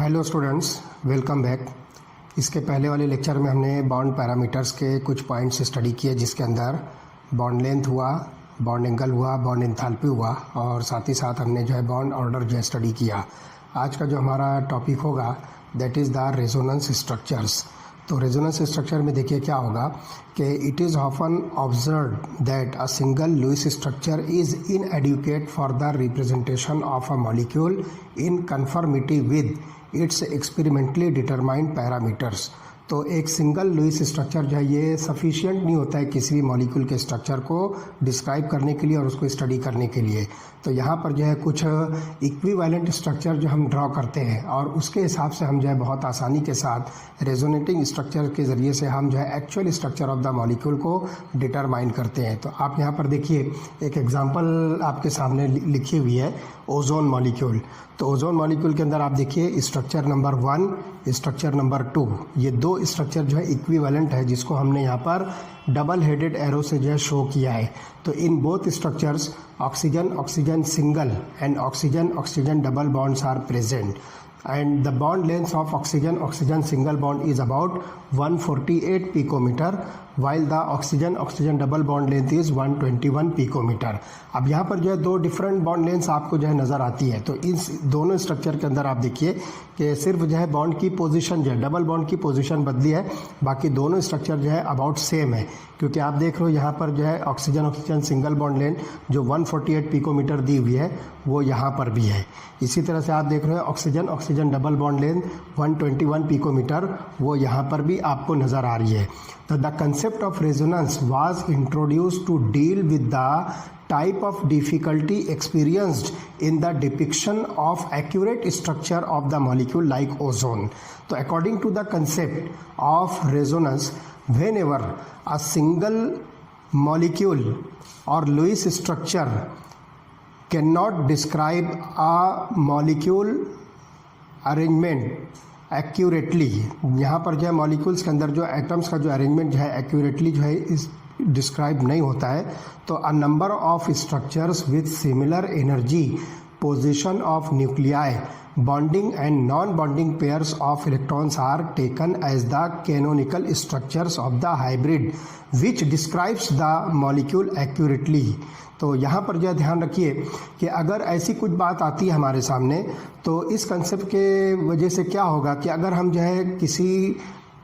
Hello students, welcome back. इसके पहले वाले लेक्चर में हमने बॉन्ड पैरामीटर्स के कुछ पॉइंट्स स्टडी किए, जिसके अंदर बॉन्ड लेंथ हुआ, बॉन्ड एंगल हुआ, बॉन्ड एंथैल्पी हुआ और साथ ही साथ हमने जो है बॉन्ड ऑर्डर जो है स्टडी किया। आज का जो हमारा टॉपिक होगा that is the resonance structures. तो रेजोनेंस स्ट्रक्चर में देखिए क्या होगा कि it is often observed that a single Lewis structure is inadequate for the representation of a molecule in conformity with its experimentally determined parameters. तो एक single Lewis structure जो है ये सफिशिएंट नहीं होता है किसी भी मॉलिक्यूल के स्ट्रक्चर को डिस्क्राइब करने के लिए और उसको स्टडी करने के लिए। तो यहाँ पर जो है कुछ इक्विवेलेंट स्ट्रक्चर जो हम ड्रॉ करते हैं और उसके हिसाब से हम जो है बहुत आसानी के साथ रेजोनेटिंग स्ट्रक्चर के ज़रिए से हम जो है actual structure of the molecule को डिटरमाइन करते हैं। तो आप यहाँ पर देखिए एक एग्जांपल आपके सामने लिखी हुई है, ओजोन मॉलिक्यूल। तो ओजोन मॉलिक्यूल के अंदर आप देखिए स्ट्रक्चर नंबर 1, स्ट्रक्चर नंबर 2, ये दो स्ट्रक्चर जो है इक्विवेलेंट है, जिसको हमने यहाँ पर डबल हेडेड एरो से जो है शो किया है। तो in both structures oxygen oxygen single and oxygen oxygen double bonds are present and the bond length of oxygen oxygen single bond is about 148 picometer while the oxygen oxygen double bond length is 121 picometer। अब यहाँ पर जो है दो different bond length आपको जो है नज़र आती है। तो इस दोनों स्ट्रक्चर के अंदर आप देखिए कि सिर्फ जो है बॉन्ड की पोजीशन जो है डबल बॉन्ड की पोजीशन बदली है, बाकी दोनों स्ट्रक्चर जो है अबाउट सेम है। क्योंकि आप देख रहे हो यहाँ पर जो है oxygen oxygen single bond length जो 148 पिकोमीटर दी हुई है वो यहाँ पर भी है। इसी तरह से आप देख रहे हो oxygen oxygen double bond length 121 picometre वो यहाँ पर भी आपको नज़र आ रही है। तो the concept of resonance was introduced to deal with the type of difficulty experienced in the depiction of accurate structure of the molecule like ozone. So according to the concept of resonance, whenever a single molecule or Lewis structure cannot describe a molecule arrangement accurately, यहाँ पर जो है molecules के अंदर जो atoms का जो arrangement जो है एक्यूरेटली जो है इस डिस्क्राइब नहीं होता है, तो a number of structures with similar energy position of nuclei bonding and non-bonding pairs of electrons are taken as the canonical structures of the hybrid which describes the molecule accurately। तो यहाँ पर जो है ध्यान रखिए कि अगर ऐसी कुछ बात आती है हमारे सामने, तो इस कंसेप्ट के वजह से क्या होगा कि अगर हम जो है किसी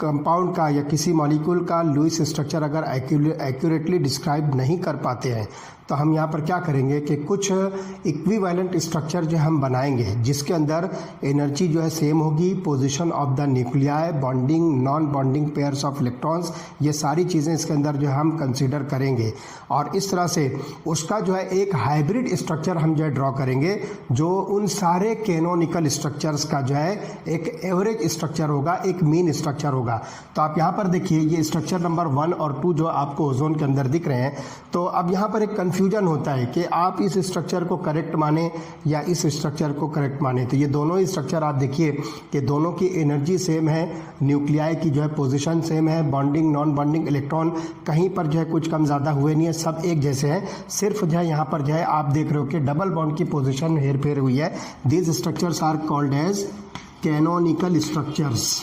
कंपाउंड का या किसी मॉलिक्यूल का लुईस स्ट्रक्चर अगर एक्यूरेटली डिस्क्राइब नहीं कर पाते हैं, तो हम यहाँ पर क्या करेंगे कि कुछ इक्विवेलेंट स्ट्रक्चर जो हम बनाएंगे जिसके अंदर एनर्जी जो है सेम होगी, position of the nuclei, bonding non bonding pairs of electrons, ये सारी चीज़ें इसके अंदर जो हम कंसीडर करेंगे और इस तरह से उसका जो है एक हाइब्रिड स्ट्रक्चर हम जो है ड्रॉ करेंगे जो उन सारे कैनोनिकल स्ट्रक्चर्स का जो है एक एवरेज स्ट्रक्चर होगा, एक मीन स्ट्रक्चर होगा। तो आप यहाँ पर देखिए ये स्ट्रक्चर नंबर 1 और 2 जो आपको ओजोन के अंदर दिख रहे हैं। तो अब यहाँ पर एक कंफ्यूजन होता है कि आप इस स्ट्रक्चर को करेक्ट माने या इस स्ट्रक्चर को करेक्ट माने। तो ये दोनों ही स्ट्रक्चर आप देखिए कि दोनों की एनर्जी सेम है, न्यूक्लियाई की जो है पोजीशन सेम है, बॉन्डिंग नॉन बॉन्डिंग इलेक्ट्रॉन कहीं पर जो है कुछ कम ज़्यादा हुए नहीं है, सब एक जैसे हैं। सिर्फ जो है यहाँ पर जो है आप देख रहे हो कि डबल बॉन्ड की पोजीशन हेर फेर हुई है। These structures are called as canonical structures.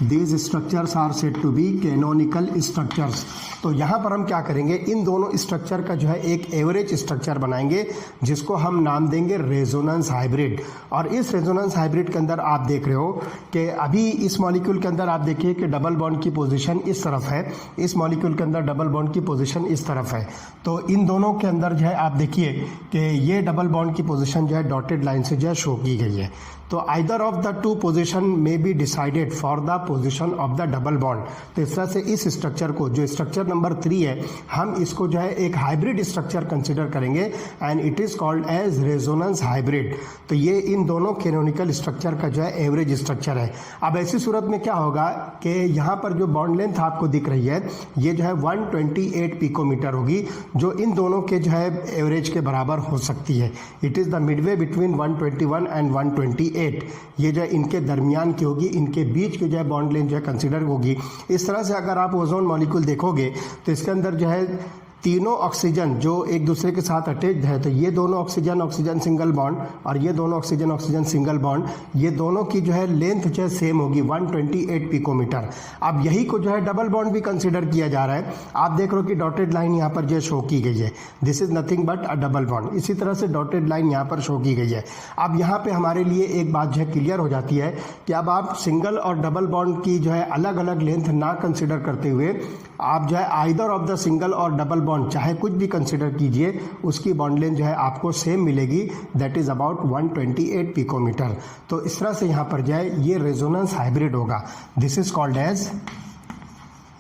These structures are said to be canonical structures। तो यहाँ पर हम क्या करेंगे, इन दोनों स्ट्रक्चर का जो है एक एवरेज स्ट्रक्चर बनाएंगे जिसको हम नाम देंगे रेजोनेंस हाइब्रिड। और इस रेजोनेंस हाइब्रिड के अंदर आप देख रहे हो कि अभी इस मॉलिक्यूल के अंदर आप देखिए कि डबल बॉन्ड की पोजीशन इस तरफ है, इस मॉलिक्यूल के अंदर डबल बॉन्ड की पोजीशन इस तरफ है। तो इन दोनों के अंदर जो है आप देखिए कि ये डबल बॉन्ड की पोजीशन जो है डॉटेड लाइन से जो है शो की गई है। तो either of the two position में be decided for the position of the double bond. तो इस तरह से इस स्ट्रक्चर को जो स्ट्रक्चर नंबर 3 है, हम इसको जो है एक हाइब्रिड स्ट्रक्चर कंसिडर करेंगे and it is called as resonance hybrid. तो ये इन दोनों कैनोनिकल स्ट्रक्चर का जो है एवरेज स्ट्रक्चर है। अब ऐसी सूरत में क्या होगा कि यहाँ पर जो बॉन्ड लेंथ आपको दिख रही है ये जो है 128 पिकोमीटर होगी, जो इन दोनों के जो है एवरेज के बराबर हो सकती है। It is the Midway between 121 and 128। ये जो है इनके दरमियान की होगी, इनके बीच की जो है बॉन्ड लेंथ जो है कंसिडर होगी। इस तरह से अगर आप ओजोन मॉलिक्यूल देखोगे तो इसके अंदर जो है तीनों ऑक्सीजन जो एक दूसरे के साथ अटैच्ड है, तो ये दोनों ऑक्सीजन ऑक्सीजन सिंगल बॉन्ड और ये दोनों ऑक्सीजन ऑक्सीजन सिंगल बॉन्ड, ये दोनों की जो है लेंथ जो है सेम होगी 128 पिकोमीटर। अब यही को जो है डबल बॉन्ड भी कंसीडर किया जा रहा है। आप देख रहे हो कि डॉटेड लाइन यहाँ पर जो है शो की गई है, this is nothing but a double bond. इसी तरह से डॉटेड लाइन यहाँ पर शो की गई है। अब यहाँ पे हमारे लिए एक बात जो है क्लियर हो जाती है कि अब आप सिंगल और डबल बॉन्ड की जो है अलग अलग लेंथ ना कंसिडर करते हुए आप जो है आइदर ऑफ द सिंगल और डबल बॉन्ड चाहे कुछ भी कंसिडर कीजिए, उसकी बॉन्ड लेंथ जो है आपको सेम मिलेगी, दैट इज अबाउट 128 पिकोमीटर। तो इस तरह से यहाँ पर जो है ये रेजोनेंस हाइब्रिड होगा। This is called as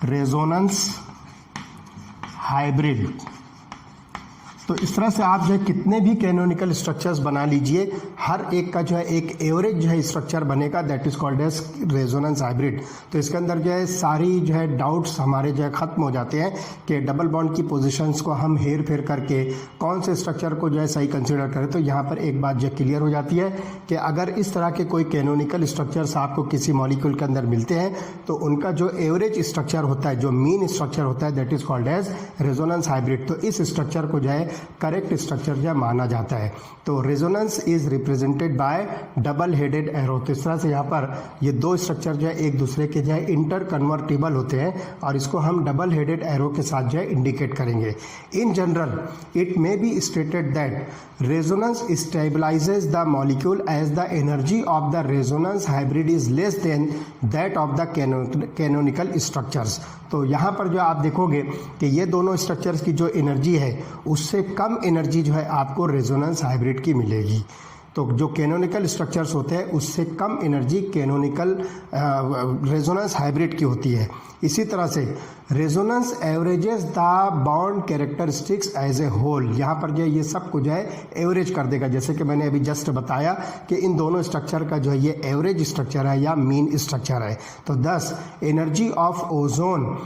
resonance hybrid. तो इस तरह से आप जो है कितने भी कैनोनिकल स्ट्रक्चर्स बना लीजिए, हर एक का जो है एक एवरेज जो है स्ट्रक्चर बनेगा, that is called as resonance hybrid. तो इसके अंदर जो है सारी जो है डाउट्स हमारे जो है खत्म हो जाते हैं कि डबल बॉन्ड की पोजीशंस को हम हेर फेर करके कौन से स्ट्रक्चर को जो है सही कंसिडर करें। तो यहाँ पर एक बात जो क्लियर हो जाती है कि अगर इस तरह के कोई कैनोनिकल स्ट्रक्चर्स आपको किसी मॉलिक्यूल के अंदर मिलते हैं तो उनका जो एवरेज स्ट्रक्चर होता है, जो मीन स्ट्रक्चर होता है, that is called as resonance hybrid. तो इस स्ट्रक्चर को जो है करेक्ट स्ट्रक्चर जो माना जाता है। तो resonance is represented bye double headed arrow. तो इस तरह से यहाँ पर ये दो स्ट्रक्चर जो है एक दूसरे के जो है इंटर कन्वर्टिबल होते हैं और इसको हम डबल हेडेड एरो के साथ जो है इंडिकेट करेंगे। In general it may be stated that resonance stabilises the molecule as the energy of the resonance hybrid is less than that of the canonical structures. तो यहाँ पर जो आप देखोगे कि ये दोनों स्ट्रक्चर्स की जो एनर्जी है उससे कम एनर्जी जो है आपको रेजोनेंस हाइब्रिड की मिलेगी। तो जो कैनोनिकल स्ट्रक्चर्स होते हैं उससे कम एनर्जी कैनोनिकल रेजोनेंस हाइब्रिड की होती है। इसी तरह से resonance averages the bond characteristics as a whole. यहाँ पर जो है ये सब कुछ जो है एवरेज कर देगा, जैसे कि मैंने अभी जस्ट बताया कि इन दोनों स्ट्रक्चर का जो है ये एवरेज स्ट्रक्चर है या मीन स्ट्रक्चर है। तो thus energy of ozone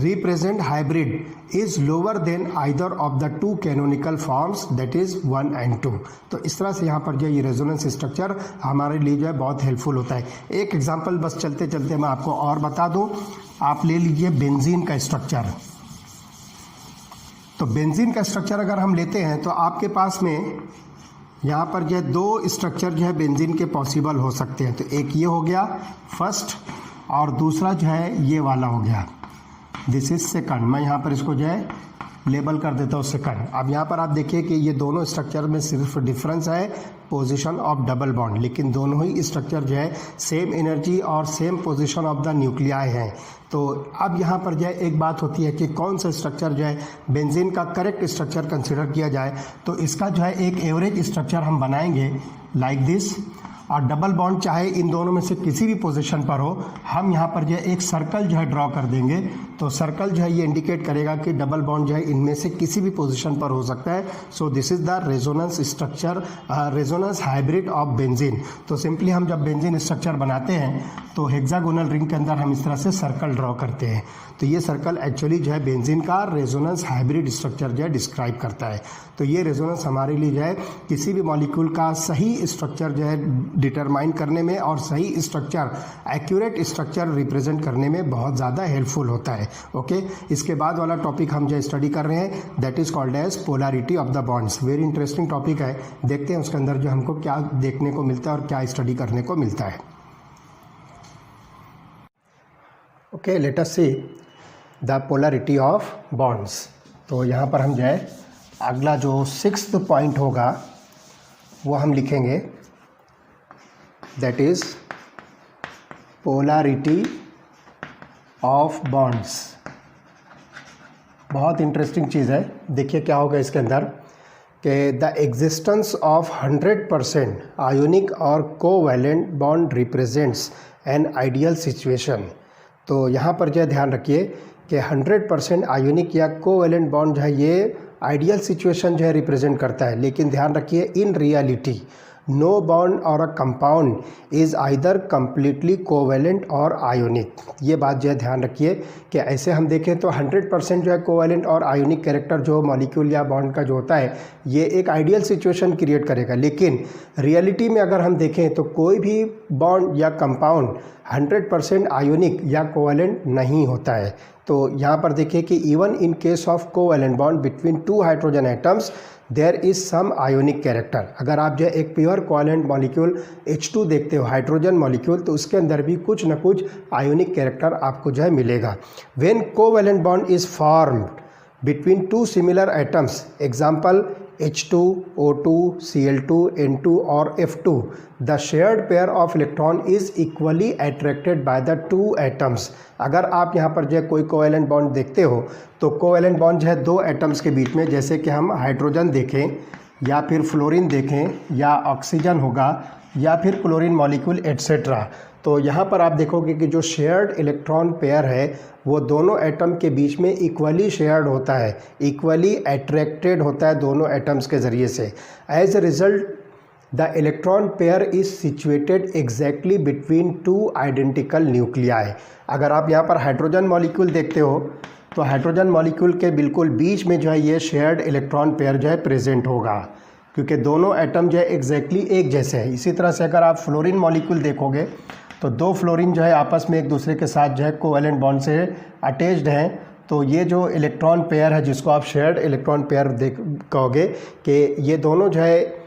represent hybrid is lower than either of the two canonical forms, that is 1 and 2। तो इस तरह से यहाँ पर जो ये रेजोनेंस स्ट्रक्चर हमारे लिए जो है बहुत हेल्पफुल होता है। एक एग्जांपल बस चलते चलते मैं आपको और बता दूं। आप ले लीजिए बेंजीन का स्ट्रक्चर। तो बेंजीन का स्ट्रक्चर अगर हम लेते हैं तो आपके पास में यहाँ पर जो है दो स्ट्रक्चर जो है बेंजीन के पॉसिबल हो सकते हैं। तो एक ये हो गया फर्स्ट और दूसरा जो है ये वाला हो गया, दिस इज सेकंड। मैं यहाँ पर इसको जो है लेबल कर देता हूँ सेकंड। अब यहाँ पर आप देखिए कि ये दोनों स्ट्रक्चर में सिर्फ डिफरेंस है पोजीशन ऑफ डबल बॉन्ड, लेकिन दोनों ही स्ट्रक्चर जो है सेम एनर्जी और same position of the nuclei हैं। तो अब यहाँ पर जो है एक बात होती है कि कौन सा स्ट्रक्चर जो है बेंजीन का करेक्ट स्ट्रक्चर कंसिडर किया जाए। तो इसका जो है एक एवरेज स्ट्रक्चर हम बनाएंगे लाइक दिस, और डबल बॉन्ड चाहे इन दोनों में से किसी भी पोजीशन पर हो, हम यहाँ पर जो है एक सर्कल जो है ड्रॉ कर देंगे। तो सर्कल जो है ये इंडिकेट करेगा कि डबल बॉन्ड जो है इनमें से किसी भी पोजीशन पर हो सकता है। So this is the resonance structure, resonance hybrid of benzene. तो सिंपली हम जब बेंजीन स्ट्रक्चर बनाते हैं तो हेक्सागोनल रिंग के अंदर हम इस तरह से सर्कल ड्रॉ करते हैं। तो ये सर्कल एक्चुअली जो है बेंजीन का रेजोनेंस हाइब्रिड स्ट्रक्चर जो है डिस्क्राइब करता है। तो ये रेजोनेंस हमारे लिए जो है किसी भी मॉलिक्यूल का सही स्ट्रक्चर जो है डिटरमाइन करने में और सही स्ट्रक्चर, एक्यूरेट स्ट्रक्चर रिप्रेजेंट करने में बहुत ज़्यादा हेल्पफुल होता है। ओके, इसके बाद वाला टॉपिक हम जो स्टडी कर रहे हैं that is called as polarity of the bonds. Very interesting topic है, देखते हैं उसके अंदर जो हमको क्या देखने को मिलता है और क्या स्टडी करने को मिलता है। Okay, let us see the polarity of bonds. तो यहाँ पर हम जो है अगला जो 6th पॉइंट होगा वो हम लिखेंगे, that is polarity of bonds. बहुत इंटरेस्टिंग चीज़ है। देखिए क्या होगा इसके अंदर कि द एग्जिस्टेंस ऑफ 100% आयोनिक और covalent bond represents an ideal situation. तो यहाँ पर जो है ध्यान रखिए कि 100% आयोनिक या कोवैलेंट बॉन्ड जो है ये आइडियल सिचुएशन जो है रिप्रेजेंट करता है। लेकिन ध्यान रखिए इन रियलिटी नो बॉन्ड और a compound is either completely covalent और आयोनिक। ये बात जो है ध्यान रखिए कि ऐसे हम देखें तो 100% जो है कोवैलेंट और आयोनिक कैरेक्टर जो मॉलिक्यूल या बॉन्ड का जो होता है ये एक आइडियल सिचुएशन क्रिएट करेगा। लेकिन रियलिटी में अगर हम देखें तो कोई भी बॉन्ड या कंपाउंड 100% आयोनिक या कोवैलेंट नहीं होता है। तो यहाँ पर देखिए कि even in case of covalent bond between two hydrogen atoms there is some ionic character. अगर आप जो है एक प्योर कोवैलेंट मॉलिक्यूल H2 देखते हो, हाइड्रोजन मॉलिक्यूल, तो उसके अंदर भी कुछ न कुछ आयोनिक कैरेक्टर आपको जो है मिलेगा। When covalent bond is formed between two similar atoms, example H2, O2, Cl2, N2 or F2, the shared pair of electron is equally attracted by the two atoms। अगर आप यहाँ पर जो है कोई कोवैलेंट बॉन्ड देखते हो तो कोवैलेंट बॉन्ड जो है दो एटम्स के बीच में, जैसे कि हम हाइड्रोजन देखें या फिर फ्लोरीन देखें या ऑक्सीजन होगा या फिर क्लोरीन मॉलिक्यूल एट्सेट्रा, तो यहाँ पर आप देखोगे कि जो शेयर्ड इलेक्ट्रॉन पेयर है वो दोनों एटम के बीच में इक्वली शेयर्ड होता है, इक्वली अट्रैक्टेड होता है दोनों एटम्स के ज़रिए से। As a result the electron pair is situated exactly between two identical nuclei. अगर आप यहाँ पर हाइड्रोजन मॉलिक्यूल देखते हो तो हाइड्रोजन मॉलिक्यूल के बिल्कुल बीच में जो है ये शेयर्ड इलेक्ट्रॉन पेयर जो है प्रेजेंट होगा, क्योंकि दोनों एटम जो है एग्जैक्टली एक जैसे हैं। इसी तरह से अगर आप फ्लोरीन मॉलिक्यूल देखोगे तो दो फ्लोरीन जो है आपस में एक दूसरे के साथ जो है कोवैलेंट बॉन्ड से अटैच्ड हैं, तो ये जो इलेक्ट्रॉन पेयर है जिसको आप शेयर्ड इलेक्ट्रॉन पेयर कहोगे कि ये दोनों जो है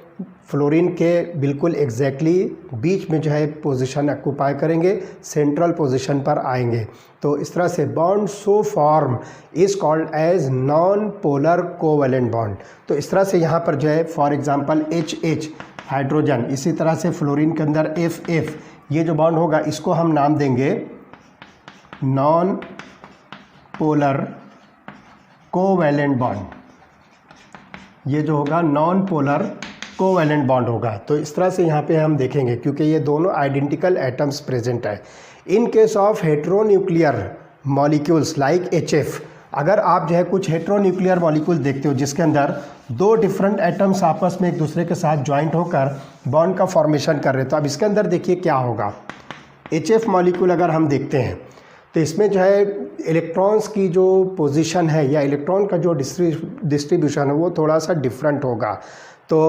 फ्लोरीन के बिल्कुल एग्जैक्टली बीच में जो है पोजीशन ऑक्यूपाई करेंगे, सेंट्रल पोजीशन पर आएंगे। तो इस तरह से bond so formed is called as non polar covalent bond. तो इस तरह से यहाँ पर जो है फॉर एग्जांपल HH हाइड्रोजन, इसी तरह से फ्लोरीन के अंदर FF, ये जो बॉन्ड होगा इसको हम नाम देंगे नॉन पोलर कोवैलेंट बॉन्ड। ये जो होगा नॉन पोलर कोवैलेंट बॉन्ड होगा। तो इस तरह से यहाँ पे हम देखेंगे क्योंकि ये दोनों आइडेंटिकल एटम्स प्रेजेंट है। In case of heteronuclear molecules like HF, अगर आप जो है कुछ हेट्रोन्यूक्लियर मॉलिक्यूल देखते हो जिसके अंदर दो डिफरेंट एटम्स आपस में एक दूसरे के साथ ज्वाइंट होकर बॉन्ड का फॉर्मेशन कर रहे हैं, तो अब इसके अंदर देखिए क्या होगा। HF मॉलिक्यूल अगर हम देखते हैं तो इसमें जो है इलेक्ट्रॉन्स की जो पोजीशन है या इलेक्ट्रॉन का जो डिस्ट्रीब्यूशन है वो थोड़ा सा डिफरेंट होगा। तो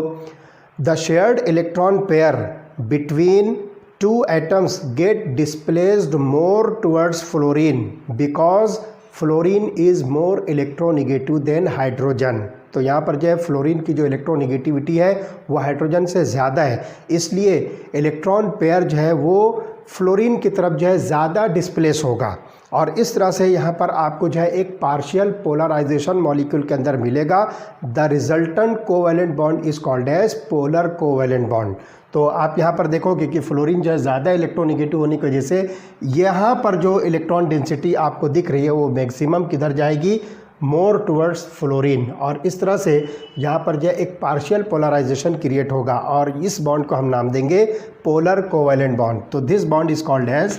the shared electron pair between two atoms get displaced more towards fluorine because fluorine is more electronegative than hydrogen. तो यहाँ पर जो है फ्लोरीन की जो इलेक्ट्रोनिगेटिविटी है वो हाइड्रोजन से ज़्यादा है, इसलिए इलेक्ट्रॉन पेयर जो है वो फ्लोरीन की तरफ जो है ज़्यादा डिस्प्लेस होगा। और इस तरह से यहाँ पर आपको जो है एक पार्शियल पोलराइजेशन मॉलिक्यूल के अंदर मिलेगा। The resultant covalent bond is called as polar covalent bond. तो आप यहाँ पर देखोगे कि फ्लोरीन जो है ज़्यादा इलेक्ट्रोनिगेटिव होने की वजह से यहाँ पर जो इलेक्ट्रॉन डेंसिटी आपको दिख रही है वो मैक्सिमम किधर जाएगी, मोर टुवर्ड्स फ्लोरीन। और इस तरह से यहाँ पर जो एक पार्शियल पोलराइजेशन क्रिएट होगा और इस बॉन्ड को हम नाम देंगे पोलर कोवैलेंट बॉन्ड। तो this bond is called as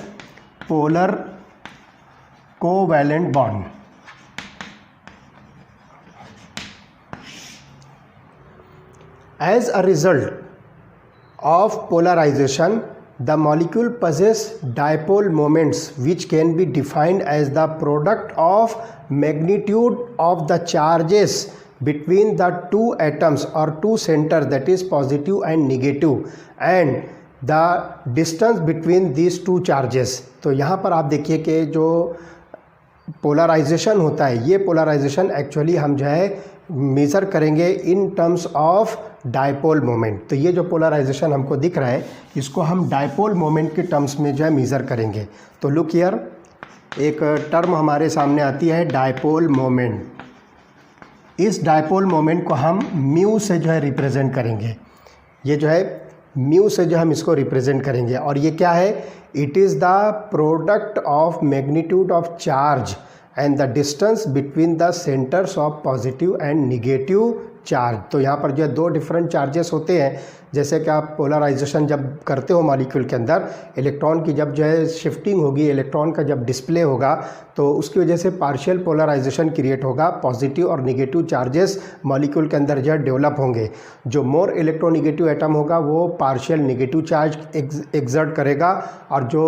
polar covalent bond. As a result of polarization, the molecule possess dipole moments which can be defined as the product of magnitude of the charges between the two atoms or two centers, that is positive and negative, and the distance between these two charges। तो यहाँ पर आप देखिए कि जो polarisation होता है ये पोलराइजेशन एक्चुअली हम जो है मेज़र करेंगे इन टर्म्स ऑफ डायपोल मोमेंट। तो ये जो पोलराइजेशन हमको दिख रहा है इसको हम डायपोल मोमेंट के टर्म्स में जो है मेज़र करेंगे। तो लुक हियर, एक टर्म हमारे सामने आती है डायपोल मोमेंट। इस डायपोल मोमेंट को हम म्यू से जो है रिप्रेजेंट करेंगे। ये जो है म्यू से जो हम इसको रिप्रेजेंट करेंगे और ये क्या है, it is the product of magnitude of charge and the distance between the centres of positive and negative charge. तो यहाँ पर जो है दो डिफरेंट चार्जेस होते हैं, जैसे कि आप पोलराइजेशन जब करते हो मॉलिक्यूल के अंदर, इलेक्ट्रॉन की जब जो है शिफ्टिंग होगी, इलेक्ट्रॉन का जब डिस्प्ले होगा तो उसकी वजह से पार्शियल पोलराइजेशन क्रिएट होगा। पॉजिटिव और निगेटिव चार्जेस मॉलिक्यूल के अंदर जो है डेवलप होंगे। जो मोर इलेक्ट्रोनिगेटिव एटम होगा वो पार्शियल निगेटिव चार्ज एक्सर्ट करेगा और जो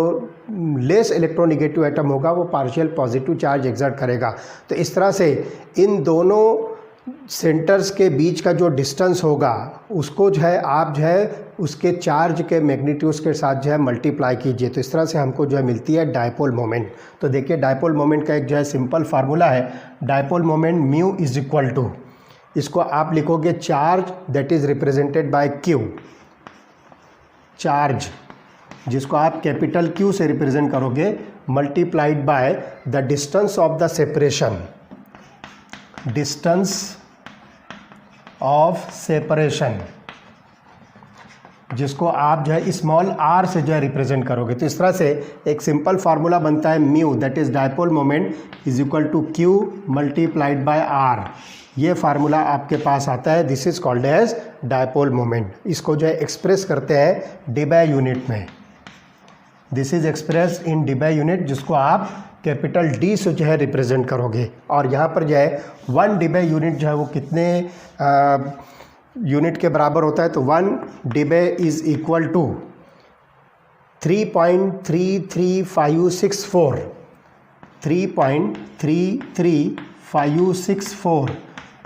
लेस इलेक्ट्रोनिगेटिव एटम होगा वो पार्शियल पॉजिटिव चार्ज एक्सर्ट करेगा। तो इस तरह से इन दोनों सेंटर्स के बीच का जो डिस्टेंस होगा उसको जो है आप जो है उसके चार्ज के मैग्नीट्यूड्स के साथ जो है मल्टीप्लाई कीजिए, तो इस तरह से हमको जो है मिलती है डायपोल मोमेंट। तो देखिए डायपोल मोमेंट का एक जो है सिंपल फार्मूला है, dipole moment mu is equal to, इसको आप लिखोगे charge that is represented by q, charge जिसको आप कैपिटल क्यू से रिप्रेजेंट करोगे, multiplied by the distance of the separation, distance of separation जिसको आप जो है स्मॉल आर से जो है रिप्रेजेंट करोगे। तो इस तरह से एक सिंपल फार्मूला बनता है mu that is dipole moment is equal to q multiplied by r. ये फार्मूला आपके पास आता है, this is called as dipole moment. इसको जो है एक्सप्रेस करते हैं डिबे यूनिट में, this is express in debye unit जिसको आप कैपिटल डी से जो है रिप्रेजेंट करोगे। और यहाँ पर जो है 1 डिबे यूनिट जो है वो कितने यूनिट के बराबर होता है, तो 1 debye is equal to 3.33564, 3.33564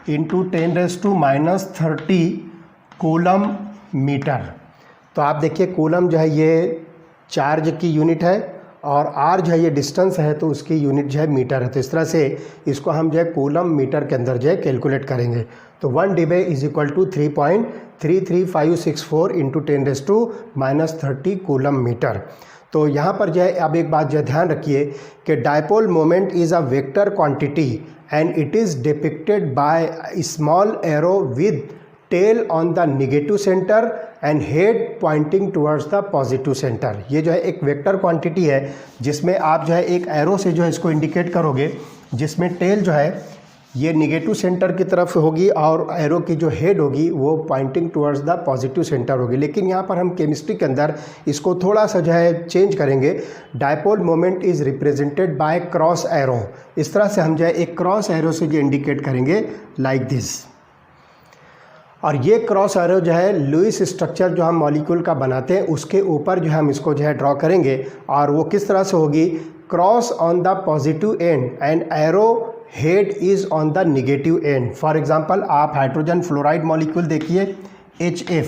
into 10⁻⁻30 coulomb metre. तो आप देखिए कूलम जो है ये चार्ज की यूनिट है और आर जो है ये डिस्टेंस है, तो उसकी यूनिट जो है मीटर है। तो इस तरह से इसको हम जो है कूलम मीटर के अंदर जो है कैलकुलेट करेंगे। तो 1 debye is equal to 3.33564 into 10⁻⁻30 coulomb metre. तो यहाँ पर जो है अब एक बात जो है ध्यान रखिए कि dipole moment is a vector quantity and it is depicted by small arrow with tail on the negative centre and head pointing towards the positive centre. ये जो है एक वेक्टर क्वांटिटी है जिसमें आप जो है एक एरो से जो है इसको इंडिकेट करोगे, जिसमें टेल जो है ये निगेटिव सेंटर की तरफ होगी और एरो की जो हेड होगी वो Poynting towards the positive centre होगी। लेकिन यहाँ पर हम केमिस्ट्री के अंदर इसको थोड़ा सा जो है चेंज करेंगे, dipole moment is represented by cross arrow. इस तरह से हम जो है एक क्रॉस एरो से जो इंडिकेट करेंगे लाइक दिस। और ये क्रॉस एरो जो है लुईस स्ट्रक्चर जो हम मॉलिक्यूल का बनाते हैं उसके ऊपर जो है हम इसको जो है ड्रॉ करेंगे। और वो किस तरह से होगी, cross on the positive and and arrow head is on the negative and. For example आप हाइड्रोजन फ्लोराइड मॉलिक्यूल देखिए HF,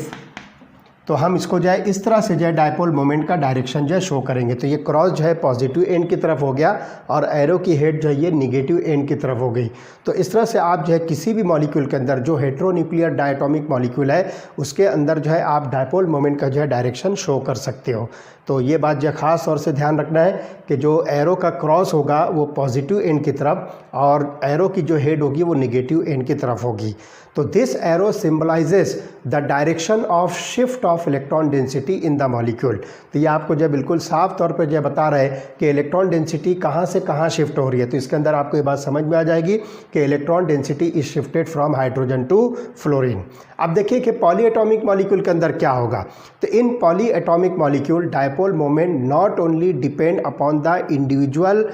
तो हम इसको जो है इस तरह से जो है डायपोल मोमेंट का डायरेक्शन जो है शो करेंगे। तो ये क्रॉस जो है पॉजिटिव एंड की तरफ हो गया और एरो की हेड जो है ये निगेटिव एंड की तरफ हो गई। तो इस तरह से आप जो है किसी भी मॉलिक्यूल के अंदर जो हेट्रोन्यूक्लियर डायटोमिक मॉलिक्यूल है उसके अंदर जो है आप डायपोल मोमेंट का जो है डायरेक्शन शो कर सकते हो। तो ये बात जो ख़ास तौर से ध्यान रखना है कि जो एरो का क्रॉस होगा वो पॉजिटिव एंड की तरफ और एरो की जो हेड होगी वो निगेटिव एंड की तरफ होगी। तो this arrow symbolizes the direction of shift of electron density in the molecule. तो ये आपको जो बिल्कुल साफ तौर पर जो बता रहे हैं कि इलेक्ट्रॉन डेंसिटी कहाँ से कहाँ शिफ्ट हो रही है। तो इसके अंदर आपको ये बात समझ में आ जाएगी कि electron density is shifted from hydrogen to fluorine. अब देखिए कि पॉलीएटॉमिक मॉलिक्यूल के अंदर क्या होगा। तो in polyatomic molecule dipole moment not only depend upon the individual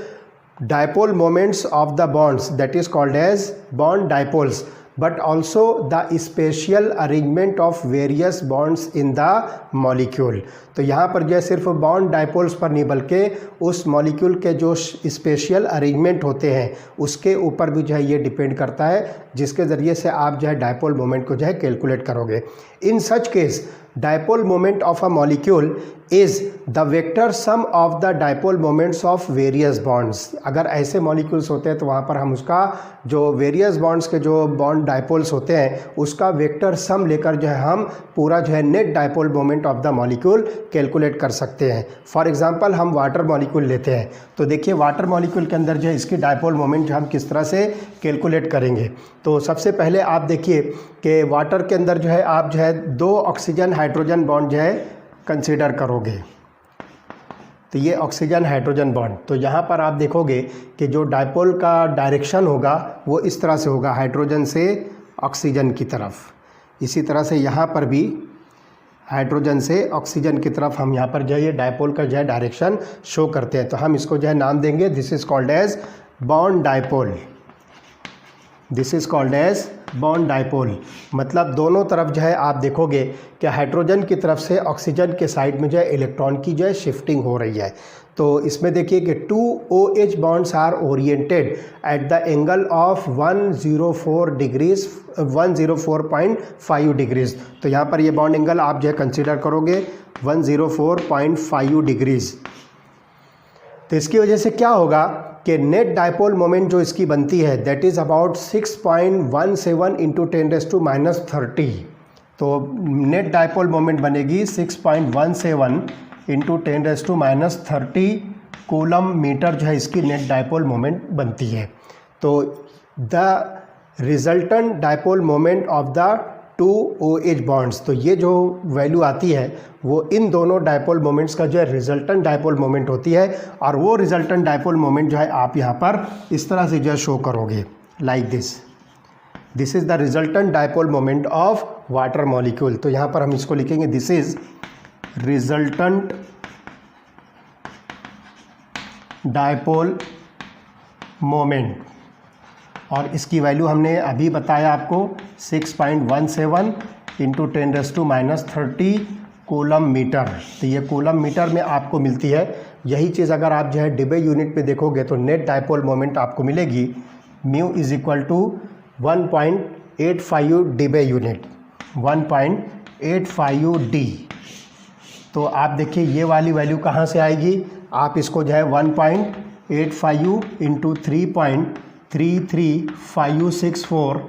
dipole moments of the bonds, that is called as bond dipoles, but also the spatial arrangement of various bonds in the molecule। तो यहाँ पर जो है सिर्फ bond dipoles पर नहीं बल्कि उस मॉलिक्यूल के जो स्पेशियल अरेंजमेंट होते हैं उसके ऊपर भी जो है ये डिपेंड करता है, जिसके ज़रिए से आप जो है डायपोल मोमेंट को जो है कैलकुलेट करोगे। In such case dipole moment of a molecule is the vector sum of the dipole moments of various bonds। अगर ऐसे मॉलिक्यूल्स होते हैं तो वहाँ पर हम उसका जो वेरियस बॉन्ड्स के जो बॉन्ड डायपोल्स होते हैं उसका वेक्टर सम लेकर जो है हम पूरा जो है net dipole moment of the molecule calculate कर सकते हैं। फॉर एग्जांपल हम वाटर मॉलिक्यूल लेते हैं, तो देखिए वाटर मॉलिक्यूल के अंदर जो है इसकी डायपोल मोमेंट जो हम किस तरह से कैलकुलेट करेंगे। तो सबसे पहले आप देखिए कि वाटर के अंदर जो है आप जो है 2 ऑक्सीजन हाइड्रोजन बॉन्ड जो है कंसीडर करोगे। तो ये ऑक्सीजन हाइड्रोजन बॉन्ड, तो यहाँ पर आप देखोगे कि जो डायपोल का डायरेक्शन होगा वो इस तरह से होगा, हाइड्रोजन से ऑक्सीजन की तरफ। इसी तरह से यहाँ पर भी हाइड्रोजन से ऑक्सीजन की तरफ हम यहाँ पर जो है ये डायपोल का जो है डायरेक्शन शो करते हैं। तो हम इसको जो है नाम देंगे, this is called as bond dipole, this is called as bond dipole. मतलब दोनों तरफ जो है आप देखोगे कि हाइड्रोजन की तरफ से ऑक्सीजन के साइड में जो है इलेक्ट्रॉन की जो है शिफ्टिंग हो रही है। तो इसमें देखिए कि 2 OH bonds are oriented at the angle of 104 degrees 104.5 degrees. तो यहाँ पर ये बॉन्ड एंगल आप जो है कंसिडर करोगे 104.5 डिग्रीज। तो इसकी वजह से क्या होगा कि नेट डायपोल मोमेंट जो इसकी बनती है दैट इज़ अबाउट 6.17 इंटू 10⁻⁻30। तो नेट डायपोल मोमेंट बनेगी 6.17 इंटू 10⁻⁻30 कूलम मीटर जो है इसकी नेट डायपोल मोमेंट बनती है। तो the resultant dipole moment of the 2 OH bonds, तो ये जो वैल्यू आती है वो इन दोनों डायपोल मोमेंट्स का जो है रिजल्टेंट डायपोल मोमेंट होती है। और वो रिजल्टेंट डायपोल मोमेंट जो है आप यहाँ पर इस तरह से जो है शो करोगे like this is the resultant dipole moment of water molecule. तो यहाँ पर हम इसको लिखेंगे this is resultant dipole moment, और इसकी वैल्यू हमने अभी बताया आपको 6.17 इंटू 10⁻⁻30 कूलम मीटर। तो ये कूलम मीटर में आपको मिलती है। यही चीज़ अगर आप जो है डिबे यूनिट में देखोगे तो नेट डायपोल मोमेंट आपको मिलेगी mu is equal to 1.85 debye unit 1.85 D. तो आप देखिए ये वाली वैल्यू कहाँ से आएगी, आप इसको जो है 1.85 इंटू 3.33564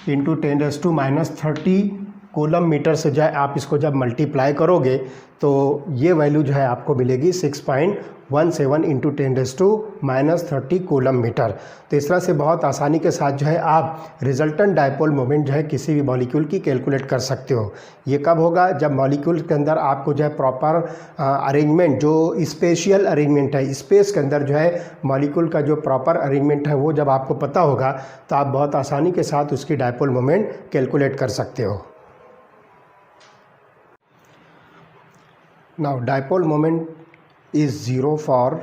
इंटू 10⁻30 कूलम मीटर से जो है आप इसको जब मल्टीप्लाई करोगे तो ये वैल्यू जो है आपको मिलेगी 6.17 इंटू 10⁻30 कूलम मीटर। तो इस तरह से बहुत आसानी के साथ जो है आप रिजल्टेंट डायपोल मोमेंट जो है किसी भी मॉलिक्यूल की कैलकुलेट कर सकते हो। ये कब होगा, जब मॉलिक्यूल के अंदर आपको जो है प्रॉपर अरेंजमेंट, जो स्पेशियल अरेंजमेंट है, स्पेस के अंदर जो है मॉलिक्यूल का जो प्रॉपर अरेंजमेंट है वो जब आपको पता होगा तो आप बहुत आसानी के साथ उसकी डायपोल मोमेंट कैलकुलेट कर सकते हो। Now dipole moment is 0 for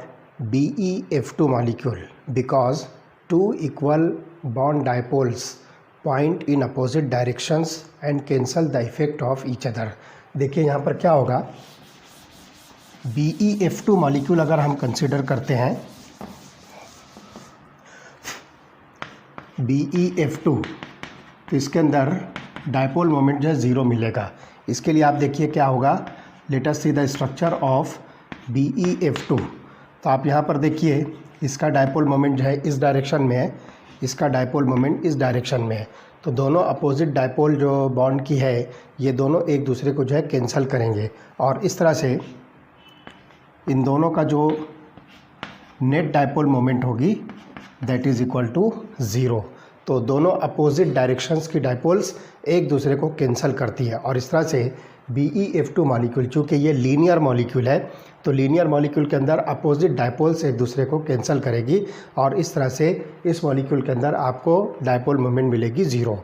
BeF2 molecule because two equal bond dipoles point in opposite directions and cancel the effect of each other। देखिए यहाँ पर क्या होगा, BeF2 molecule अगर हम कंसिडर करते हैं BeF2 तो इसके अंदर डायपोल मोमेंट जो है 0 मिलेगा। इसके लिए आप देखिए क्या होगा, let us see the structure of BeF2। तो आप यहाँ पर देखिए इसका डायपोल मोमेंट जो है इस डायरेक्शन में है, इसका डायपोल मोमेंट इस डायरेक्शन में है। तो दोनों अपोजिट डायपोल जो बॉन्ड की है ये दोनों एक दूसरे को जो है कैंसिल करेंगे और इस तरह से इन दोनों का जो नेट डायपोल मोमेंट होगी दैट इज़ इक्वल टू 0। तो दोनों अपोजिट डायरेक्शंस की डायपोल्स एक दूसरे को कैंसिल करती है और इस तरह से BeF2 मॉलिक्यूल, चूँकि ये लीनियर मॉलिक्यूल है तो लीनियर मॉलिक्यूल के अंदर अपोजिट डायपोल्स एक दूसरे को कैंसिल करेगी और इस तरह से इस मॉलिक्यूल के अंदर आपको डायपोल मोमेंट मिलेगी 0।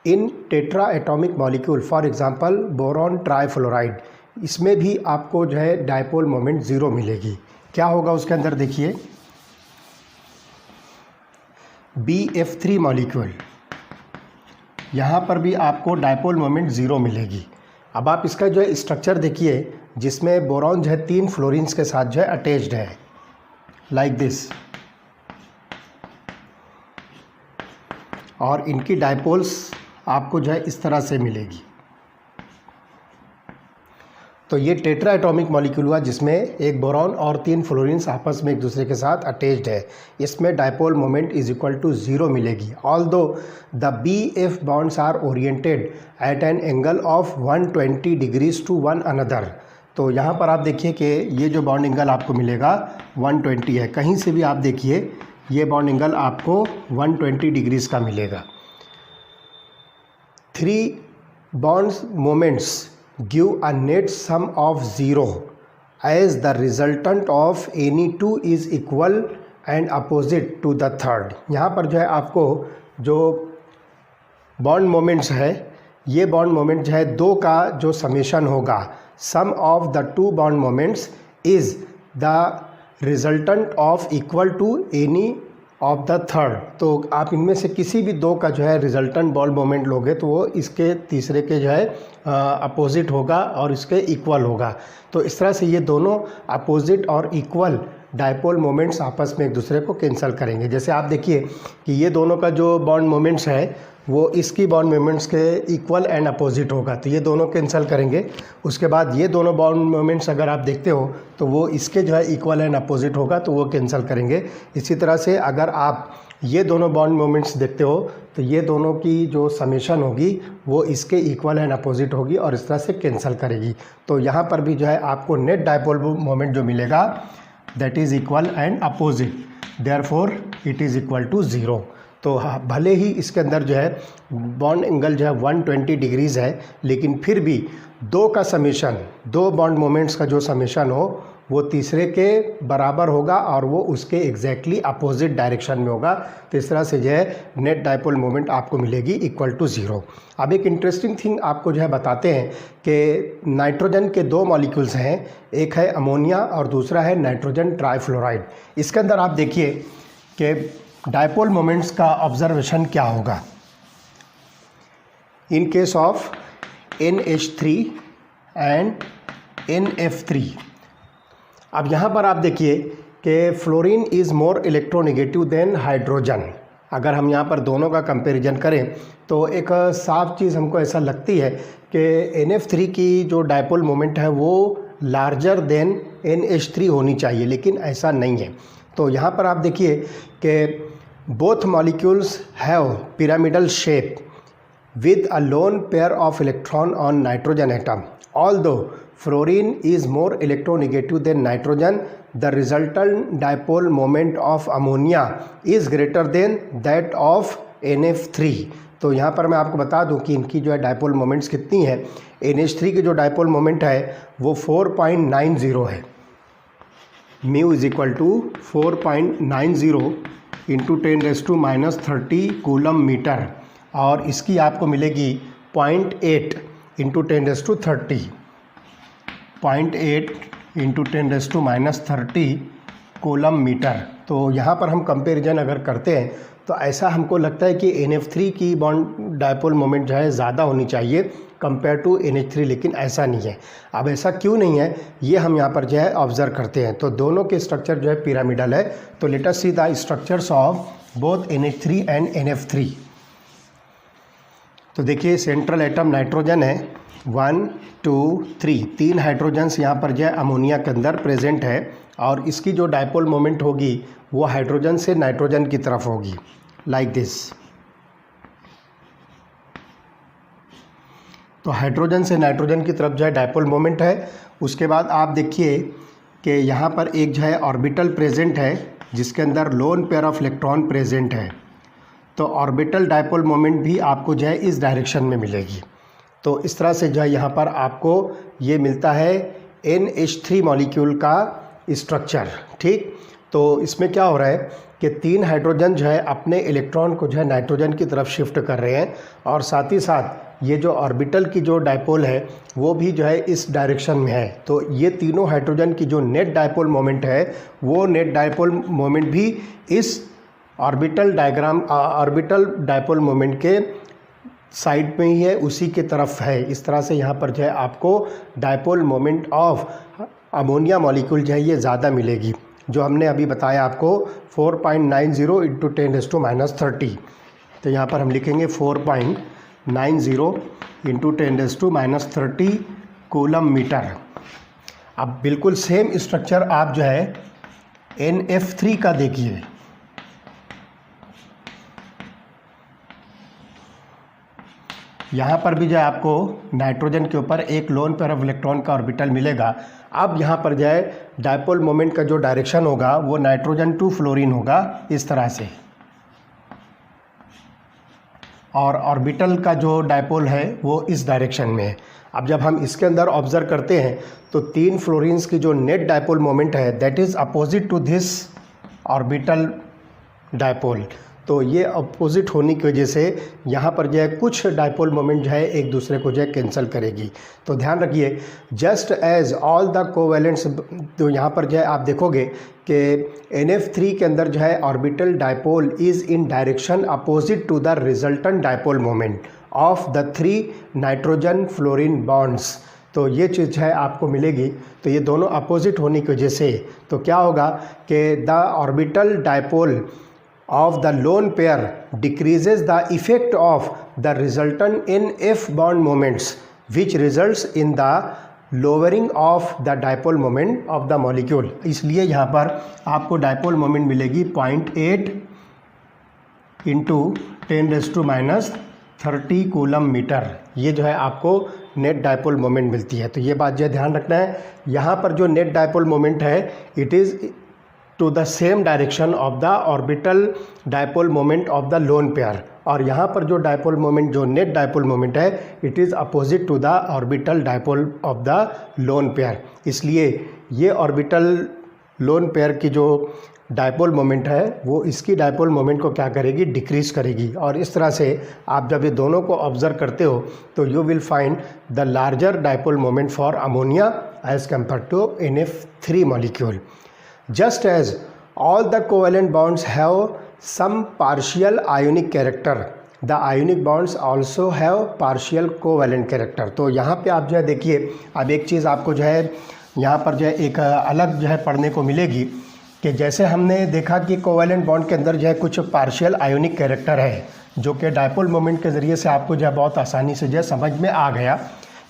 In tetra atomic molecule for example boron trifluoride, इसमें भी आपको जो है डायपोल मोमेंट 0 मिलेगी। क्या होगा उसके अंदर देखिए, BF3 मॉलिक्यूल, यहाँ पर भी आपको डायपोल मोमेंट 0 मिलेगी। अब आप इसका जो है स्ट्रक्चर देखिए जिसमें बोरॉन जो है 3 फ्लोरीन्स के साथ जो है अटैच्ड है लाइक दिस, और इनकी डायपोल्स आपको जो है इस तरह से मिलेगी। तो ये टेट्रा एटॉमिक मॉलिक्यूल हुआ जिसमें एक बोरॉन और 3 फ्लोरीन्स आपस में एक दूसरे के साथ अटैच्ड है। इसमें dipole moment is equal to 0 मिलेगी। Although the BF bonds are oriented at an angle of 120 degrees to one another. तो यहाँ पर आप देखिए कि ये जो बॉन्ड एंगल आपको मिलेगा 120 है। कहीं से भी आप देखिए ये बॉन्ड एंगल आपको 120 डिग्रीज़ का मिलेगा। 3 bonds moments give a net sum of 0 as the resultant of any two is equal and opposite to the third। यहाँ पर जो है आपको जो बॉन्ड मोमेंट्स है ये बॉन्ड मोमेंट जो है 2 का जो समेशन होगा, sum of the 2 bond moments is the resultant of equal to any of the third. तो आप इनमें से किसी भी 2 का जो है रिजल्टेंट बॉन्ड मोमेंट लोगे तो वो इसके तीसरे के जो है अपोजिट होगा और इसके इक्वल होगा। तो इस तरह से ये दोनों अपोजिट और इक्वल डायपोल मोमेंट्स आपस में एक दूसरे को कैंसिल करेंगे। जैसे आप देखिए कि ये दोनों का जो बॉन्ड मोमेंट्स है वो इसकी बॉन्ड मोमेंट्स के इक्वल एंड अपोजिट होगा, तो ये दोनों कैंसिल करेंगे। उसके बाद ये दोनों बॉन्ड मोमेंट्स अगर आप देखते हो तो वो इसके जो है इक्वल एंड अपोजिट होगा, तो वो कैंसिल करेंगे। इसी तरह से अगर आप ये दोनों बॉन्ड मोमेंट्स देखते हो तो ये दोनों की जो समेशन होगी वो इसके इक्वल एंड अपोजिट होगी और इस तरह से कैंसिल करेगी। तो यहाँ पर भी जो है आपको नेट डायपोल मोमेंट जो मिलेगा that is equal and opposite, therefore it is equal to 0। तो भले ही इसके अंदर जो है बॉन्ड एंगल जो है 120 डिग्रीज़ है, लेकिन फिर भी दो का समेशन, दो बॉन्ड मोमेंट्स का जो समेशन हो वो तीसरे के बराबर होगा और वो उसके एग्जैक्टली अपोजिट डायरेक्शन में होगा। तो इस तरह से जो है नेट डायपोल मोमेंट आपको मिलेगी इक्वल टू 0। अब एक इंटरेस्टिंग थिंग आपको जो है बताते हैं कि नाइट्रोजन के दो मॉलिक्यूल्स हैं, एक है अमोनिया और दूसरा है नाइट्रोजन ट्राइफ्लोराइड। इसके अंदर आप देखिए कि डायपोल मोमेंट्स का ऑब्जर्वेशन क्या होगा इन case of NH3 and NF3। अब यहाँ पर आप देखिए कि fluorine is more electronegative than hydrogen. अगर हम यहाँ पर दोनों का कंपैरिजन करें तो एक साफ चीज़ हमको ऐसा लगती है कि NF3 की जो डायपोल मोमेंट है वो लार्जर देन NH3 होनी चाहिए, लेकिन ऐसा नहीं है। तो यहाँ पर आप देखिए कि both molecules have pyramidal shape with a lone pair of electron on nitrogen atom. Although fluorine is more electronegative than nitrogen, the resultant dipole moment of ammonia is greater than that of NF3। तो यहाँ पर मैं आपको बता दूँ कि इनकी जो है डायपोल मोमेंट्स कितनी है। NH3 की जो डायपोल मोमेंट है वो 4.90 है, mu is equal to 4.90 into 10⁻³ coulomb metre, और इसकी आपको मिलेगी 0.8 इंटू 10⁻30, 0.8 इंटू 10⁻30 कूलम मीटर। तो यहाँ पर हम कंपैरिजन अगर करते हैं तो ऐसा हमको लगता है कि NF3 की बॉन्ड डायपोल मोमेंट जो है ज़्यादा होनी चाहिए कंपेयर टू NH3, लेकिन ऐसा नहीं है। अब ऐसा क्यों नहीं है ये हम यहाँ पर जो है ऑब्ज़र्व करते हैं। तो दोनों के स्ट्रक्चर जो है पिरामिडल है। तो let us see the structures of both NH3 and NF3। तो देखिए सेंट्रल एटम नाइट्रोजन है, 1 2 3, 3 हाइड्रोजन्स यहाँ पर जो है अमोनिया के अंदर प्रेजेंट है, और इसकी जो डायपोल मोमेंट होगी वो हाइड्रोजन से नाइट्रोजन की तरफ होगी, लाइक दिस। तो हाइड्रोजन से नाइट्रोजन की तरफ जो है डायपोल मोमेंट है। उसके बाद आप देखिए कि यहाँ पर एक जो है ऑर्बिटल प्रेजेंट है जिसके अंदर lone pair of electron present है। तो ऑर्बिटल डायपोल मोमेंट भी आपको जो है इस डायरेक्शन में मिलेगी। तो इस तरह से जो है यहाँ पर आपको ये मिलता है NH3 मॉलिक्यूल का स्ट्रक्चर, ठीक। तो इसमें क्या हो रहा है कि 3 हाइड्रोजन जो है अपने इलेक्ट्रॉन को जो है नाइट्रोजन की तरफ शिफ्ट कर रहे हैं, और साथ ही साथ ये जो ऑर्बिटल की जो डायपोल है वो भी जो है इस डायरेक्शन में है। तो ये तीनों हाइड्रोजन की जो नेट डायपोल मोमेंट है वो नेट डायपोल मोमेंट भी इस ऑर्बिटल डायपोल मोमेंट के साइड में ही है, उसी के तरफ है। इस तरह से यहाँ पर जो है आपको dipole moment of ammonia molecule जो है ये ज़्यादा मिलेगी, जो हमने अभी बताया आपको 4.90 इंटू 10⁻30। तो यहाँ पर हम लिखेंगे 4.90 इंटू 10⁻30 कूलम मीटर। अब बिल्कुल सेम स्ट्रक्चर आप जो है NF3 का देखिए। यहाँ पर भी जो है आपको नाइट्रोजन के ऊपर एक लोन पेयर ऑफ इलेक्ट्रॉन का ऑर्बिटल मिलेगा। अब यहाँ पर जो है डायपोल मोमेंट का जो डायरेक्शन होगा वो नाइट्रोजन टू फ्लोरीन होगा इस तरह से, और ऑर्बिटल का जो डायपोल है वो इस डायरेक्शन में है। अब जब हम इसके अंदर ऑब्जर्व करते हैं तो 3 फ्लोरीन्स की जो नेट डायपोल मोमेंट है that is opposite to this orbital dipole. तो ये अपोजिट होने की वजह से यहाँ पर जो है कुछ डायपोल मोमेंट जो है एक दूसरे को जो है कैंसिल करेगी। तो ध्यान रखिए, जस्ट एज ऑल द कोवैलेंट्स, तो यहाँ पर जो है आप देखोगे कि NF3 के अंदर जो है orbital dipole is in direction opposite to the resultant dipole moment of the 3 nitrogen fluorine bonds. तो ये चीज़ है आपको मिलेगी। तो ये दोनों अपोजिट होने की वजह से तो क्या होगा कि the orbital dipole of the lone pair decreases the effect of the resultant in f bond moments, which results in the lowering of the dipole moment of the molecule। इसलिए यहाँ पर आपको डायपोल मोमेंट मिलेगी 0.8 into 10⁻³ coulomb metre. ये जो है आपको net dipole moment मिलती है। तो ये बात जो ध्यान रखना है, यहाँ पर जो नेट डायपोल मोमेंट है it is to the same direction of the orbital dipole moment of the lone pair, और यहाँ पर जो डायपोल मोमेंट जो नेट डायपोल मोमेंट है it is opposite to the orbital dipole of the lone pair. इसलिए ये orbital lone pair की जो डायपोल मोमेंट है वो इसकी डायपोल मोमेंट को क्या करेगी, डिक्रीज करेगी। और इस तरह से आप जब ये दोनों को ऑब्जर्व करते हो तो you will find the larger dipole moment for ammonia as compare to NF3 molecule. Just as all the covalent bonds have some partial ionic character, the ionic bonds also have partial covalent character। तो यहाँ पे आप जो है देखिए, अब एक चीज़ आपको जो है यहाँ पर जो है एक अलग जो है पढ़ने को मिलेगी कि जैसे हमने देखा कि कोवैलेंट बॉन्ड के अंदर जो है कुछ पार्शियल आयोनिक कैरेक्टर है जो कि डायपोल मोमेंट के ज़रिए से आपको जो है बहुत आसानी से जो है समझ में आ गया।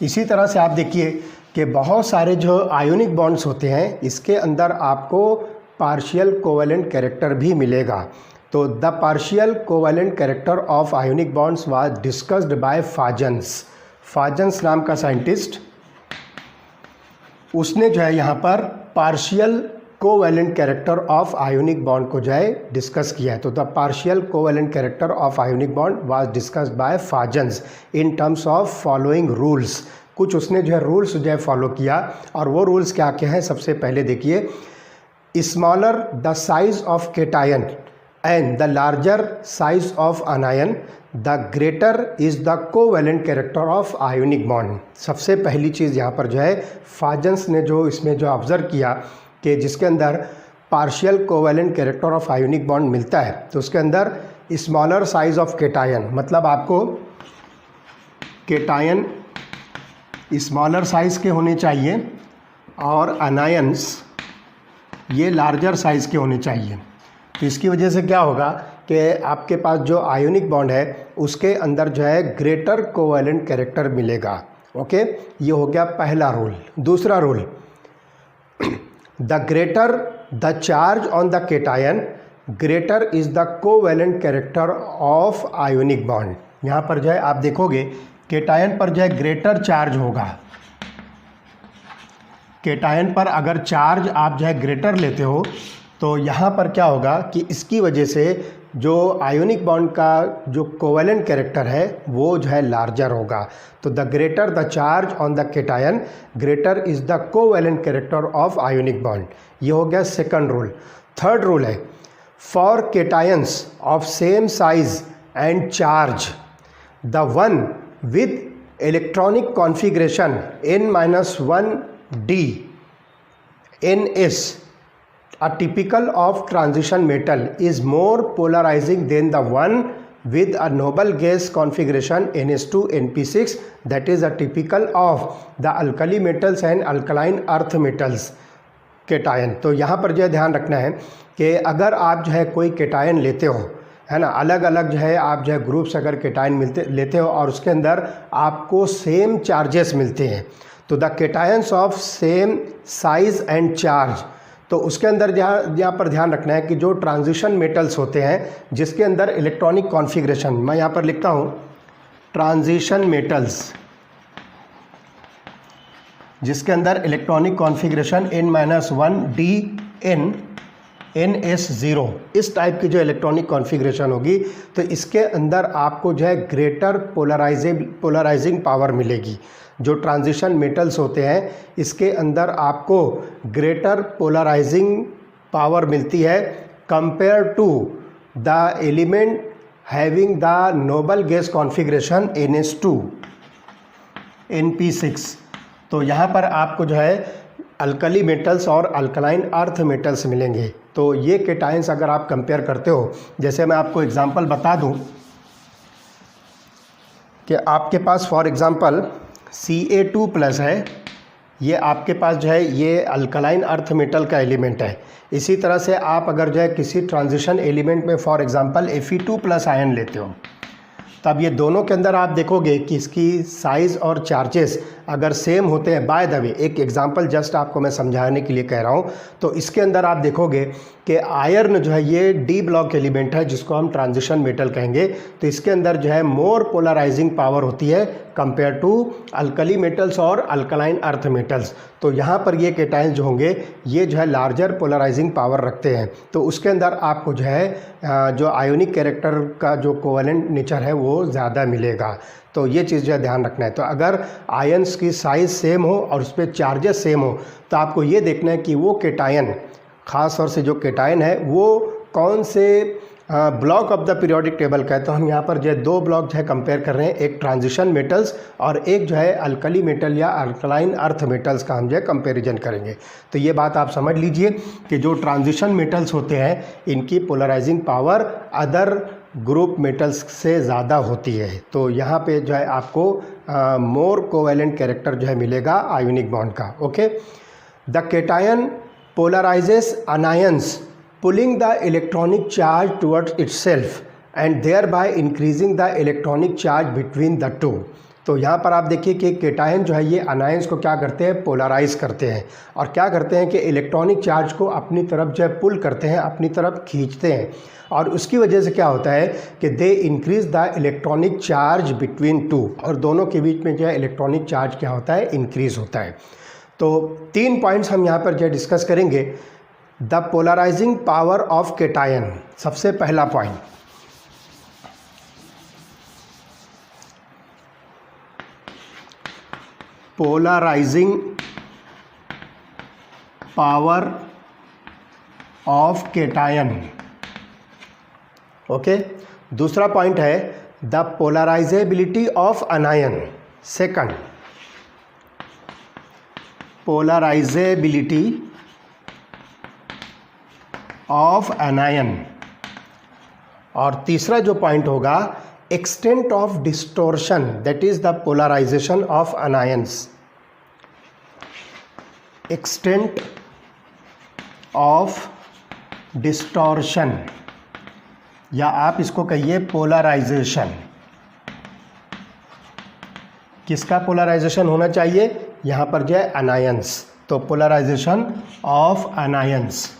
इसी तरह से आप देखिए कि बहुत सारे जो आयोनिक बॉन्ड्स होते हैं इसके अंदर आपको पार्शियल कोवैलेंट कैरेक्टर भी मिलेगा। तो the partial covalent character of ionic bonds was discussed by Fajans. Fajans नाम का साइंटिस्ट, उसने जो है यहाँ पर partial covalent character of ionic bond को जो है डिस्कस किया है। तो the partial covalent character of ionic bond was discussed by Fajans in terms of following rules. कुछ उसने जो है रूल्स जो है फॉलो किया, और वो रूल्स क्या क्या हैं। सबसे पहले देखिए, smaller the size of cation and the larger size of अनायन the greater is the covalent character of ionic bond. सबसे पहली चीज़ यहाँ पर जो है फाजन्स ने जो इसमें जो ऑब्ज़र्व किया कि जिसके अंदर partial covalent character of ionic bond मिलता है तो उसके अंदर स्मॉलर साइज ऑफ केटायन, मतलब आपको केटायन स्मॉलर साइज़ के होने चाहिए और अनायंस ये लार्जर साइज़ के होने चाहिए। तो इसकी वजह से क्या होगा कि आपके पास जो आयोनिक बॉन्ड है उसके अंदर जो है ग्रेटर कोवैलेंट कैरेक्टर मिलेगा। ओके, ये हो गया पहला रूल। दूसरा rule, the greater the charge on the cation greater is the covalent character of ionic bond. यहाँ पर जो है आप देखोगे केटायन पर जो है ग्रेटर चार्ज होगा। केटायन पर अगर चार्ज आप जो है ग्रेटर लेते हो तो यहाँ पर क्या होगा कि इसकी वजह से जो आयोनिक बॉन्ड का जो कोवैलेंट कैरेक्टर है वो जो है लार्जर होगा। तो the greater the charge on the cation greater is the covalent character of ionic bond. ये हो गया सेकंड रूल। थर्ड रूल है, for cations of same size and charge the one with electronic configuration n-1d ns, a typical of transition metal is more polarizing than the one with a noble gas configuration ns2 np6 that is a typical of the alkali metals and alkaline earth metals cation. तो यहाँ पर जो है ध्यान रखना है कि अगर आप जो है कोई केटायन लेते हो, है ना, अलग अलग जो है आप जो है ग्रुप्स अगर केटायन लेते हो और उसके अंदर आपको सेम चार्जेस मिलते हैं, तो the cations of same size and charge, तो उसके अंदर यहाँ पर ध्यान रखना है कि जो ट्रांजिशन मेटल्स होते हैं जिसके अंदर इलेक्ट्रॉनिक कॉन्फ़िगरेशन, मैं यहाँ पर लिखता हूँ ट्रांजिशन मेटल्स, जिसके अंदर इलेक्ट्रॉनिक कॉन्फ़िगरेशन n-1d ns0, इस टाइप की जो इलेक्ट्रॉनिक कॉन्फ़िगरेशन होगी तो इसके अंदर आपको जो है ग्रेटर पोलराइजिंग पावर मिलेगी। जो ट्रांजिशन मेटल्स होते हैं इसके अंदर आपको ग्रेटर पोलराइजिंग पावर मिलती है compare to the element having the noble gas configuration ns2 np6। तो यहाँ पर आपको जो है अल्कली मेटल्स और अल्कलाइन अर्थ मेटल्स मिलेंगे। तो ये केटायंस अगर आप कंपेयर करते हो, जैसे मैं आपको एग्जांपल बता दूं कि आपके पास फॉर एग्जांपल Ca2+ है, ये आपके पास जो है ये अल्कलाइन अर्थ मेटल का एलिमेंट है। इसी तरह से आप अगर जो है किसी ट्रांजिशन एलिमेंट में फॉर एग्जांपल Fe2+ आयन लेते हो, तब ये दोनों के अंदर आप देखोगे कि इसकी साइज़ और चार्जेस अगर सेम होते हैं। बाय द वे, एक एग्जांपल जस्ट आपको मैं समझाने के लिए कह रहा हूँ, तो इसके अंदर आप देखोगे कि आयर्न जो है ये डी ब्लॉक एलिमेंट है जिसको हम ट्रांजिशन मेटल कहेंगे। तो इसके अंदर जो है मोर पोलराइजिंग पावर होती है कंपेयर टू अल्कली मेटल्स और अल्कलाइन अर्थ मेटल्स। तो यहाँ पर ये केटायंस जो होंगे ये जो है लार्जर पोलराइजिंग पावर रखते हैं। तो उसके अंदर आपको जो है जो आयोनिक कैरेक्टर का जो कोवेलेंट नेचर है वो ज़्यादा मिलेगा। तो ये चीज़ जो है ध्यान रखना है। तो अगर आयंस की साइज़ सेम हो और उस पर चार्जेस सेम हो, तो आपको ये देखना है कि वो केटायन, ख़ास तौर से जो केटायन है वो कौन से block of the periodic table का है। तो हम यहाँ पर जो है दो ब्लॉक जो है कंपेयर कर रहे हैं, एक ट्रांजिशन मेटल्स और एक जो है अल्कली मेटल या अल्कलाइन अर्थ मेटल्स का हम जो है कंपेरिजन करेंगे। तो ये बात आप समझ लीजिए कि जो ट्रांजिशन मेटल्स होते हैं इनकी polarising power other group metals से ज़्यादा होती है। तो यहाँ पे जो है आपको मोर कोवेलेंट कैरेक्टर जो है मिलेगा आयोनिक बॉन्ड का। Okay, the cation polarises anions pulling the electronic charge towards itself and thereby increasing the electronic charge between the two। तो यहाँ पर आप देखिए कि केटायन जो है ये अनायंस को क्या करते हैं, पोलराइज करते हैं और क्या करते हैं कि इलेक्ट्रॉनिक चार्ज को अपनी तरफ जो है पुल करते हैं, अपनी तरफ खींचते हैं। और उसकी वजह से क्या होता है कि they increase the electronic charge between two, और दोनों के बीच में जो है इलेक्ट्रॉनिक चार्ज क्या होता है, इंक्रीज होता है। तो 3 पॉइंट्स हम यहाँ पर जो है डिस्कस करेंगे। The polarising power of cation, सबसे पहला point, polarising power of cation. Okay, दूसरा पॉइंट है the polarisability of anion. Second, polarisability of anion. और तीसरा जो पॉइंट होगा extent of distortion, that is the polarisation of anions. Extent of distortion या आप इसको कहिए पोलराइजेशन। किसका पोलराइजेशन होना चाहिए, यहाँ पर जो है अनायंस। तो पोलराइजेशन ऑफ अनायंस,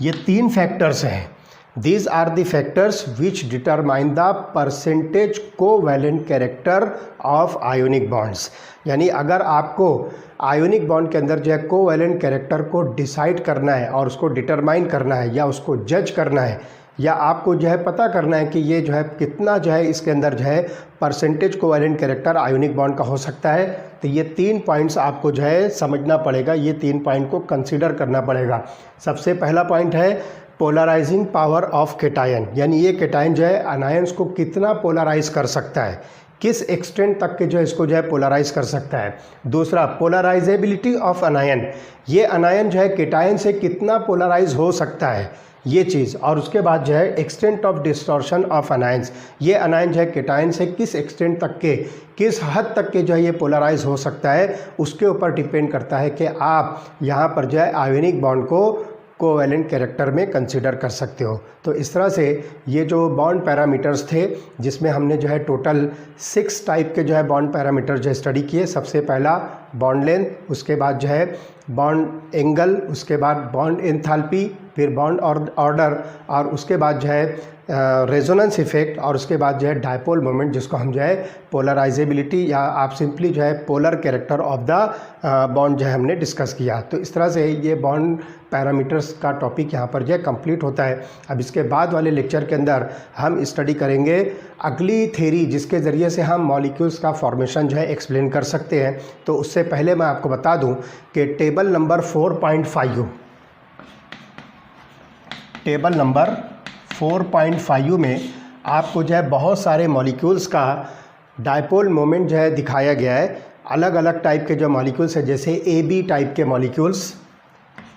ये 3 फैक्टर्स हैं। These are the factors which determine the percentage covalent character of ionic bonds. यानी अगर आपको आयोनिक बॉन्ड के अंदर जो है कोवैलेंट कैरेक्टर को डिसाइड करना है और उसको डिटरमाइन करना है या उसको जज करना है, या आपको जो है पता करना है कि ये जो है कितना जो है इसके अंदर जो है percentage covalent character ionic bond का हो सकता है, तो ये 3 पॉइंट्स आपको जो है समझना पड़ेगा। ये 3 पॉइंट को कंसीडर करना पड़ेगा। सबसे पहला पॉइंट है पोलराइजिंग पावर ऑफ केटायन, यानी ये केटायन जो है अनायंस को कितना पोलराइज कर सकता है, किस एक्सटेंट तक के जो है इसको जो है पोलराइज कर सकता है। दूसरा, पोलराइजेबिलिटी ऑफ अनायन, ये अनायन जो है केटायन से कितना पोलराइज हो सकता है, ये चीज़। और उसके बाद जो है extent of distortion of anions, ये अनायन जो है केटायन से किस एक्सटेंट तक के, किस हद तक के जो है ये पोलराइज हो सकता है, उसके ऊपर डिपेंड करता है कि आप यहाँ पर जो है आयोनिक बॉन्ड को कोवैलेंट कैरेक्टर में कंसीडर कर सकते हो। तो इस तरह से ये जो बॉन्ड पैरामीटर्स थे जिसमें हमने जो है टोटल 6 टाइप के जो है बॉन्ड पैरामीटर जो है स्टडी किए। सबसे पहला बॉन्ड लेंथ, उसके बाद जो है बॉन्ड एंगल, उसके बाद बॉन्ड एंथैल्पी, फिर बॉन्ड ऑर्डर, और उसके बाद जो है रेजोनेंस इफेक्ट, और उसके बाद जो है डायपोल मोमेंट जिसको हम जो है पोलराइजेबिलिटी या आप सिंपली जो है polar character of the bond जो है हमने डिस्कस किया। तो इस तरह से ये बॉन्ड पैरामीटर्स का टॉपिक यहाँ पर जो है कंप्लीट होता है। अब इसके बाद वाले लेक्चर के अंदर हम स्टडी करेंगे अगली थ्योरी जिसके ज़रिए से हम मॉलिक्यूल्स का फॉर्मेशन जो है एक्सप्लेन कर सकते हैं। तो उससे पहले मैं आपको बता दूं कि टेबल नंबर 4.5 टेबल नंबर 4.5 में आपको जो है बहुत सारे मॉलिक्यूल्स का डायपोल मोमेंट जो है दिखाया गया है। अलग अलग टाइप के जो मॉलिक्यूल्स हैं, जैसे AB टाइप के मॉलिक्यूल्स,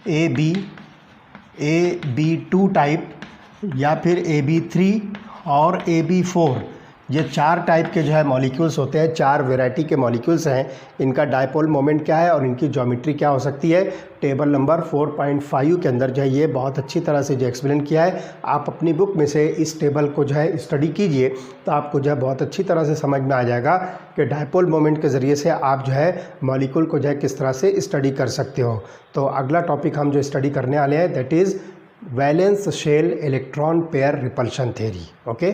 AB2 टाइप, या फिर AB3 और AB4, ये 4 टाइप के जो है मॉलिक्यूल्स होते हैं, 4 वैरायटी के मॉलिक्यूल्स हैं। इनका डायपोल मोमेंट क्या है और इनकी ज्योमेट्री क्या हो सकती है, टेबल नंबर 4.5 के अंदर जो है ये बहुत अच्छी तरह से जो एक्सप्लेन किया है। आप अपनी बुक में से इस टेबल को जो है स्टडी कीजिए तो आपको जो है बहुत अच्छी तरह से समझ में आ जाएगा कि डायपोल मोमेंट के ज़रिए से आप जो है मॉलिक्यूल को जो है किस तरह से स्टडी कर सकते हो। तो अगला टॉपिक हम जो स्टडी करने वाले हैं that is valence shell electron pair repulsion theory. Okay.